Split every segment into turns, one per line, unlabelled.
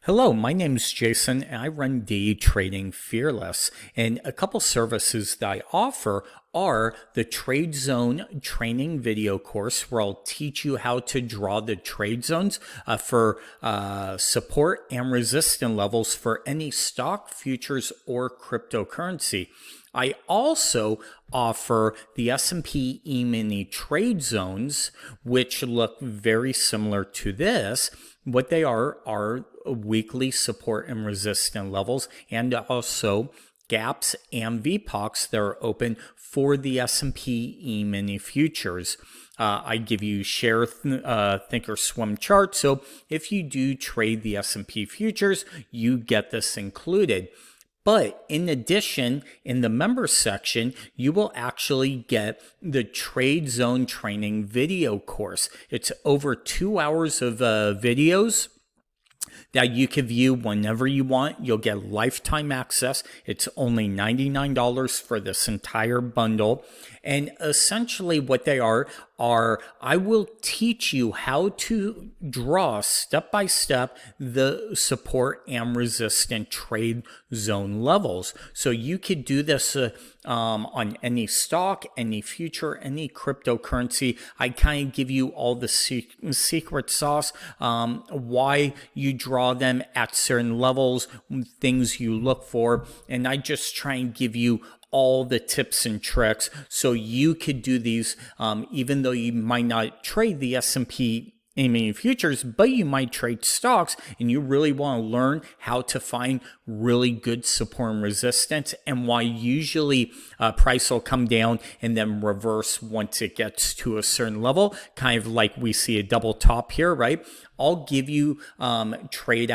Hello, my name is Jason and I run Daytrading Fearless. And a couple services that I offer are the Trade Zone training video course where I'll teach you how to draw the trade zones for support and resistance levels for any stock, futures, or cryptocurrency. I also offer the S&P Emini trade zones, which look very similar to this. What they are weekly support and resistance levels, and also gaps and VPOCs that are open for the S&P Emini Futures. I give you share, think or swim charts. So if you do trade the S&P Futures, you get this included. But in addition, in the members section, you will actually get the Trade Zone Training video course. It's over 2 hours of videos that you can view whenever you want. You'll get lifetime access. It's only $99 for this entire bundle. And essentially what they are I will teach you how to draw step by step the support and resistance trade zone levels. So you could do this on any stock, any future, any cryptocurrency. I kind of give you all the secret sauce, why you draw them at certain levels, things you look for, and I just try and give you all the tips and tricks so you could do these even though you might not trade the S&P Emini Futures, but you might trade stocks and you really want to learn how to find really good support and resistance, and why usually price will come down and then reverse once it gets to a certain level, kind of like we see a double top here, right? I'll give you trade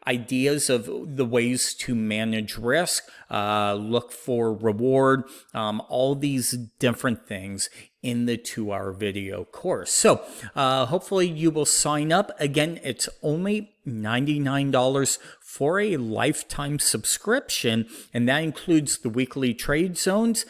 ideas of the ways to manage risk, look for reward, all these different things in the 2-hour video course. So hopefully you will sign up. Again, it's only $99 for a lifetime subscription, and that includes the weekly trade zones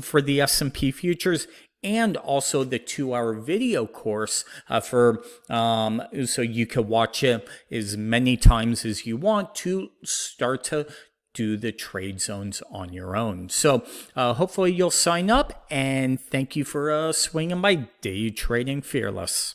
for the S&P futures, and also the 2-hour video course so you can watch it as many times as you want to start to do the trade zones on your own. So hopefully you'll sign up, and thank you for swinging by Day Trading Fearless.